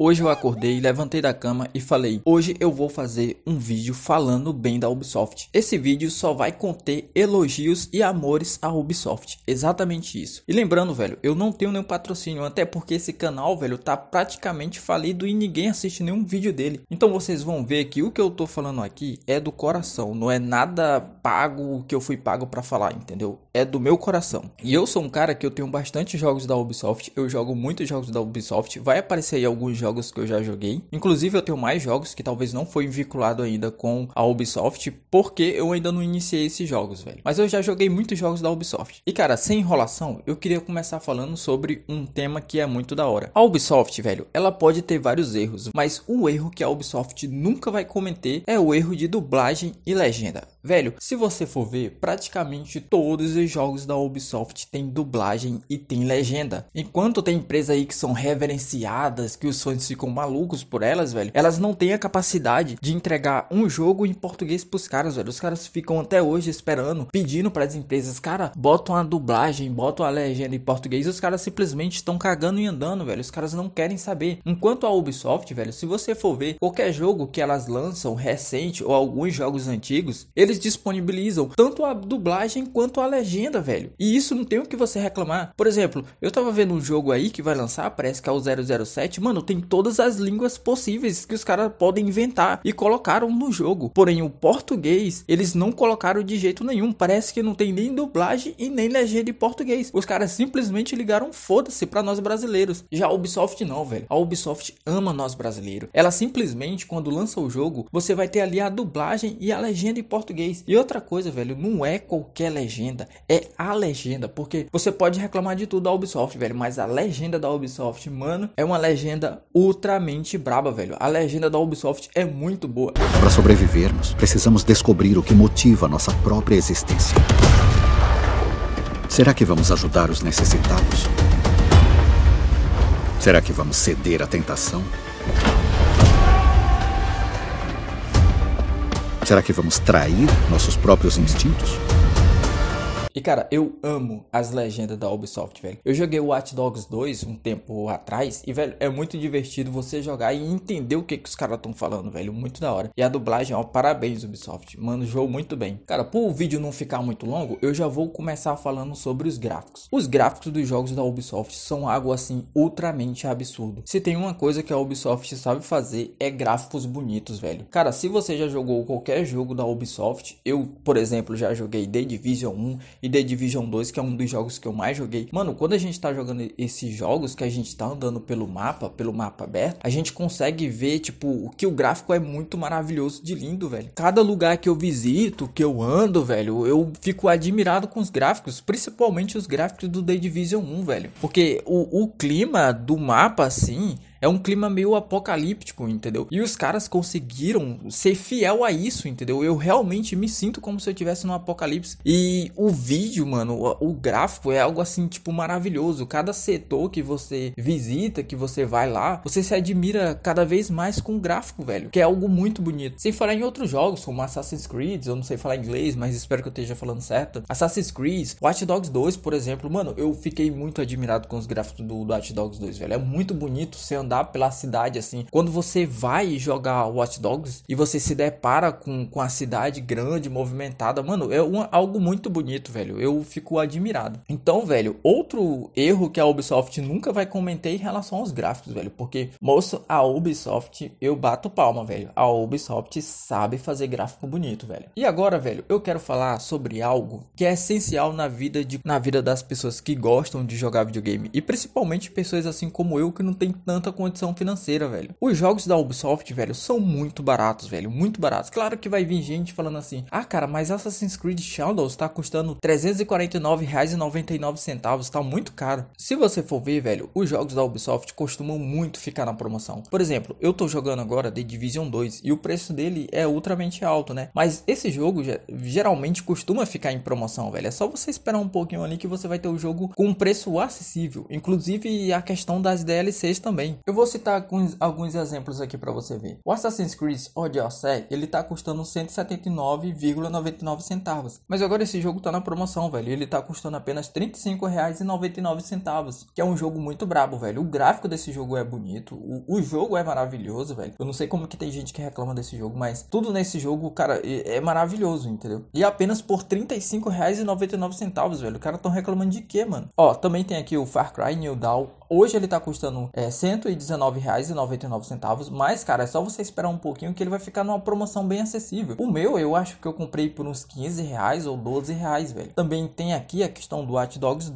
Hoje eu acordei, levantei da cama e falei, hoje eu vou fazer um vídeo falando bem da Ubisoft. Esse vídeo só vai conter elogios e amores à Ubisoft, exatamente isso. E lembrando, velho, eu não tenho nenhum patrocínio, até porque esse canal, velho, tá praticamente falido e ninguém assiste nenhum vídeo dele. Então vocês vão ver que o que eu tô falando aqui é do coração, não é nada pago que eu fui pago pra falar, entendeu? É do meu coração. E eu sou um cara que eu tenho bastante jogos da Ubisoft, eu jogo muitos jogos da Ubisoft, vai aparecer aí alguns jogos que eu já joguei. Inclusive eu tenho mais jogos que talvez não foi vinculado ainda com a Ubisoft, porque eu ainda não iniciei esses jogos, velho. Mas eu já joguei muitos jogos da Ubisoft. E cara, sem enrolação, eu queria começar falando sobre um tema que é muito da hora. A Ubisoft, velho, ela pode ter vários erros, mas o erro que a Ubisoft nunca vai cometer é o erro de dublagem e legenda. Velho, se você for ver, praticamente todos os jogos da Ubisoft tem dublagem e tem legenda. Enquanto tem empresas aí que são reverenciadas, que os fãs ficam malucos por elas, velho, elas não têm a capacidade de entregar um jogo em português pros caras, velho. Os caras ficam até hoje esperando, pedindo para as empresas, cara, botam a dublagem, botam a legenda em português, e os caras simplesmente estão cagando e andando, velho. Os caras não querem saber. Enquanto a Ubisoft, velho, se você for ver qualquer jogo que elas lançam recente ou alguns jogos antigos, eles disponibilizam tanto a dublagem quanto a legenda, velho. E isso não tem o que você reclamar. Por exemplo, eu tava vendo um jogo aí que vai lançar, parece que é o 007, mano, tem todas as línguas possíveis que os caras podem inventar e colocaram no jogo. Porém, o português, eles não colocaram de jeito nenhum. Parece que não tem nem dublagem e nem legenda em português. Os caras simplesmente ligaram foda-se pra nós brasileiros. Já a Ubisoft não, velho. A Ubisoft ama nós brasileiros. Ela simplesmente, quando lança o jogo, você vai ter ali a dublagem e a legenda em português. E outra coisa, velho, não é qualquer legenda, é a legenda, porque você pode reclamar de tudo da Ubisoft, velho, mas a legenda da Ubisoft, mano, é uma legenda ultramente braba, velho. A legenda da Ubisoft é muito boa. Para sobrevivermos, precisamos descobrir o que motiva a nossa própria existência. Será que vamos ajudar os necessitados? Será que vamos ceder à tentação? Será que vamos trair nossos próprios instintos? E cara, eu amo as legendas da Ubisoft, velho. Eu joguei o Watch Dogs 2 um tempo atrás e, velho, é muito divertido você jogar e entender o que os caras estão falando, velho. Muito da hora. E a dublagem, ó, parabéns, Ubisoft. Manjou muito bem. Cara, pro vídeo não ficar muito longo, eu já vou começar falando sobre os gráficos. Os gráficos dos jogos da Ubisoft são algo, assim, ultramente absurdo. Se tem uma coisa que a Ubisoft sabe fazer, é gráficos bonitos, velho. Cara, se você já jogou qualquer jogo da Ubisoft, eu, por exemplo, já joguei The Division 1 e The Division 2, que é um dos jogos que eu mais joguei. Mano, quando a gente tá jogando esses jogos, que a gente tá andando pelo mapa aberto, a gente consegue ver, tipo, que o gráfico é muito maravilhoso de lindo, velho. Cada lugar que eu visito, que eu ando, velho, eu fico admirado com os gráficos, principalmente os gráficos do The Division 1, velho. Porque o clima do mapa, assim, é um clima meio apocalíptico, entendeu? E os caras conseguiram ser fiel a isso, entendeu? Eu realmente me sinto como se eu estivesse no apocalipse. E o vídeo, mano, o gráfico é algo assim, tipo, maravilhoso. Cada setor que você visita, que você vai lá, você se admira cada vez mais com o gráfico, velho. Que é algo muito bonito. Sem falar em outros jogos, como Assassin's Creed, eu não sei falar inglês, mas espero que eu esteja falando certo. Assassin's Creed, Watch Dogs 2, por exemplo, mano, eu fiquei muito admirado com os gráficos do Watch Dogs 2, velho. É muito bonito você andar pela cidade, assim. Quando você vai jogar Watch Dogs e você se depara com a cidade grande, movimentada, mano, é algo muito bonito, velho. Eu fico admirado. Então, velho, outro erro que a Ubisoft nunca vai cometer em relação aos gráficos, velho, porque, moço, a Ubisoft, eu bato palma, velho. A Ubisoft sabe fazer gráfico bonito, velho. E agora, velho, eu quero falar sobre algo que é essencial na vida das pessoas que gostam de jogar videogame, e principalmente pessoas assim como eu, que não tem tanta condição financeira, velho. Os jogos da Ubisoft, velho, são muito baratos, velho, muito baratos. Claro que vai vir gente falando assim, ah, cara, mas Assassin's Creed Shadows tá custando R$349,99, tá muito caro. Se você for ver, velho, os jogos da Ubisoft costumam muito ficar na promoção. Por exemplo, eu tô jogando agora The Division 2 e o preço dele é ultramente alto, né? Mas esse jogo geralmente costuma ficar em promoção, velho. É só você esperar um pouquinho ali que você vai ter o jogo com um preço acessível. Inclusive a questão das DLCs também. Eu vou citar alguns exemplos aqui para você ver. O Assassin's Creed Odyssey, ele tá custando 179,99 centavos. Mas agora esse jogo tá na promoção, velho. Ele tá custando apenas R$ 35,99, que é um jogo muito brabo, velho. O gráfico desse jogo é bonito, o jogo é maravilhoso, velho. Eu não sei como que tem gente que reclama desse jogo, mas tudo nesse jogo, cara, é maravilhoso, entendeu? E apenas por R$ 35,99, velho. O cara tão reclamando de quê, mano? Ó, também tem aqui o Far Cry New Dawn. Hoje ele tá custando R$ 119,99, mas, cara, é só você esperar um pouquinho que ele vai ficar numa promoção bem acessível. O meu, eu acho que eu comprei por uns R$ 15 ou R$ 12, velho. Também tem aqui a questão do Watch Dogs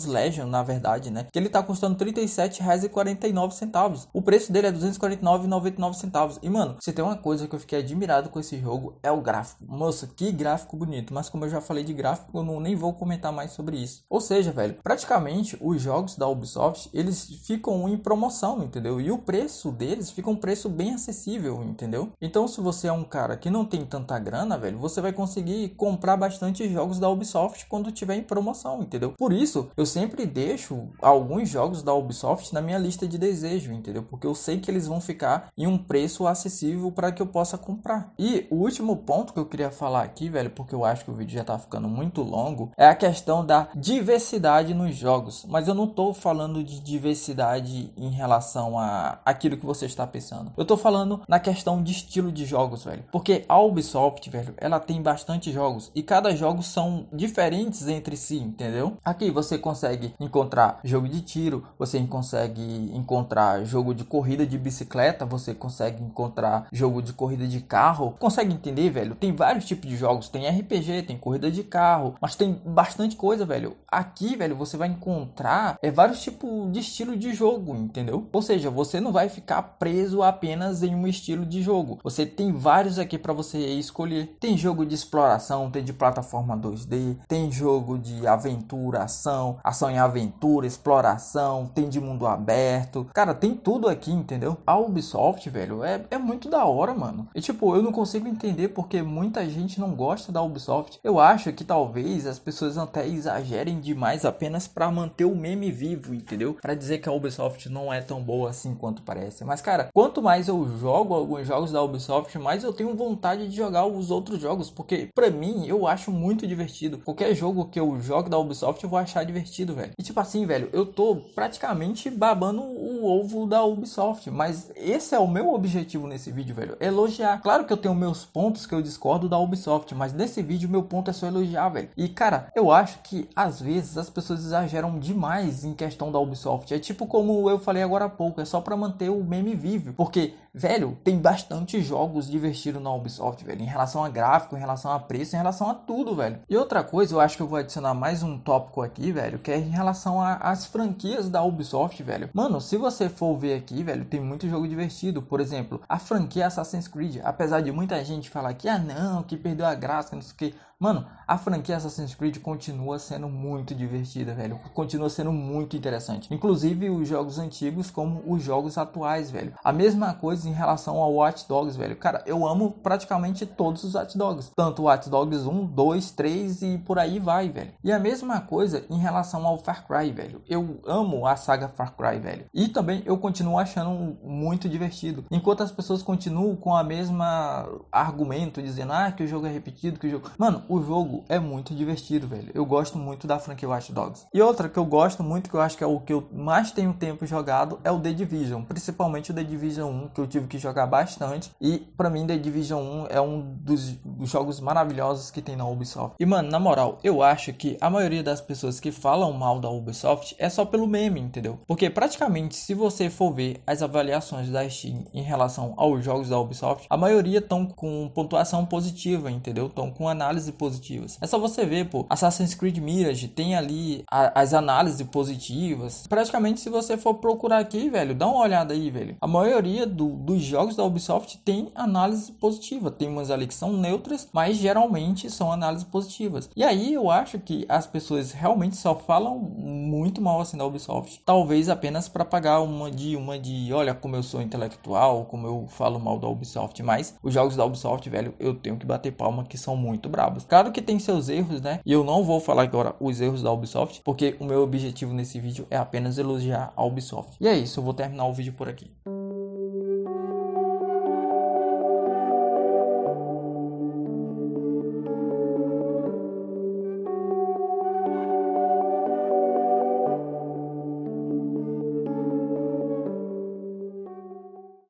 Legion, na verdade, né? Que ele tá custando R$ 37,49. O preço dele é R$ 249,99. E, mano, se tem uma coisa que eu fiquei admirado com esse jogo, é o gráfico. Moça, que gráfico bonito. Mas como eu já falei de gráfico, eu nem vou comentar mais sobre isso. Ou seja, velho, praticamente os jogos da Ubisoft, eles ficam em promoção, entendeu? E o preço deles fica um preço bem acessível, entendeu? Então, se você é um cara que não tem tanta grana, velho, você vai conseguir comprar bastante jogos da Ubisoft quando tiver em promoção, entendeu? Por isso, eu sempre deixo alguns jogos da Ubisoft na minha lista de desejo, entendeu? Porque eu sei que eles vão ficar em um preço acessível para que eu possa comprar. E o último ponto que eu queria falar aqui, velho, porque eu acho que o vídeo já tá ficando muito longo, é a questão da diversidade nos jogos. Mas eu não tô falando de diversidade em relação a aquilo que você está pensando. Eu tô falando na questão de estilo de jogos, velho. Porque a Ubisoft, velho, ela tem bastante jogos e cada jogo são diferentes entre si, entendeu? Aqui você consegue encontrar jogo de tiro, você consegue encontrar jogo de corrida de bicicleta, você consegue encontrar jogo de corrida de carro. Consegue entender, velho? Tem vários tipos de jogos, tem RPG, tem corrida de carro, mas tem bastante coisa, velho. Aqui, velho, você vai encontrar vários tipos de estilo de jogo, entendeu? Ou seja, você não vai ficar preso apenas em um estilo de jogo. Você tem vários aqui para você escolher. Tem jogo de exploração, tem de plataforma 2D, tem jogo de aventura, ação em aventura, exploração, tem de mundo aberto. Cara, tem tudo aqui, entendeu? A Ubisoft, velho, é muito da hora, mano. E tipo, eu não consigo entender porque muita gente não gosta da Ubisoft. Eu acho que talvez as pessoas até exagerem demais apenas para manter o meme vivo, entendeu? Para dizer que a Ubisoft não é tão boa assim quanto parece. Mas, cara, quanto mais eu jogo alguns jogos da Ubisoft, mais eu tenho vontade de jogar os outros jogos, porque pra mim, eu acho muito divertido. Qualquer jogo que eu jogo da Ubisoft, eu vou achar divertido, velho. E tipo assim, velho, eu tô praticamente babando o ovo da Ubisoft, mas esse é o meu objetivo nesse vídeo, velho, elogiar. Claro que eu tenho meus pontos que eu discordo da Ubisoft, mas nesse vídeo meu ponto é só elogiar, velho. E, cara, eu acho que às vezes as pessoas exageram demais em questão da Ubisoft. É tipo como eu falei agora há pouco, é só pra manter o meme vivo, porque, velho, tem bastante jogos divertidos na Ubisoft, velho, em relação a gráfico, em relação a preço, em relação a tudo, velho. E outra coisa, eu acho que eu vou adicionar mais um tópico aqui, velho, que é em relação às franquias da Ubisoft, velho. Mano, se você for ver aqui, velho, tem muito jogo divertido. Por exemplo, a franquia Assassin's Creed, apesar de muita gente falar que, não, que perdeu a graça, não sei o que. Mano, a franquia Assassin's Creed continua sendo muito divertida, velho. Continua sendo muito interessante. Inclusive os jogos antigos como os jogos atuais, velho. A mesma coisa em relação ao Watch Dogs, velho. Cara, eu amo praticamente todos os Watch Dogs. Tanto o Watch Dogs 1, 2, 3 e por aí vai, velho. E a mesma coisa em relação ao Far Cry, velho. Eu amo a saga Far Cry, velho. E também eu continuo achando muito divertido. Enquanto as pessoas continuam com a mesma argumento, dizendo, que o jogo é repetido, que o jogo... Mano, o jogo é muito divertido, velho. Eu gosto muito da franquia Watch Dogs. E outra que eu gosto muito, que eu acho que é o que eu mais tenho tempo jogado, é o The Division. Principalmente o The Division 1, que eu tive que jogar bastante. E pra mim, The Division 1 é um dos jogos maravilhosos que tem na Ubisoft. E, mano, na moral, eu acho que a maioria das pessoas que falam mal da Ubisoft é só pelo meme, entendeu? Porque praticamente, se você for ver as avaliações da Steam em relação aos jogos da Ubisoft, a maioria estão com pontuação positiva, entendeu? Estão com análise positivas. É só você ver, pô, Assassin's Creed Mirage tem ali as análises positivas. Praticamente, se você for procurar aqui, velho, dá uma olhada aí, velho. A maioria dos jogos da Ubisoft tem análise positiva. Tem umas ali que são neutras, mas geralmente são análises positivas. E aí eu acho que as pessoas realmente só falam muito mal assim da Ubisoft. Talvez apenas para pagar uma de olha como eu sou intelectual, como eu falo mal da Ubisoft. Mas os jogos da Ubisoft, velho, eu tenho que bater palma que são muito brabos. Claro que tem seus erros, né? E eu não vou falar agora os erros da Ubisoft, porque o meu objetivo nesse vídeo é apenas elogiar a Ubisoft. E é isso, eu vou terminar o vídeo por aqui.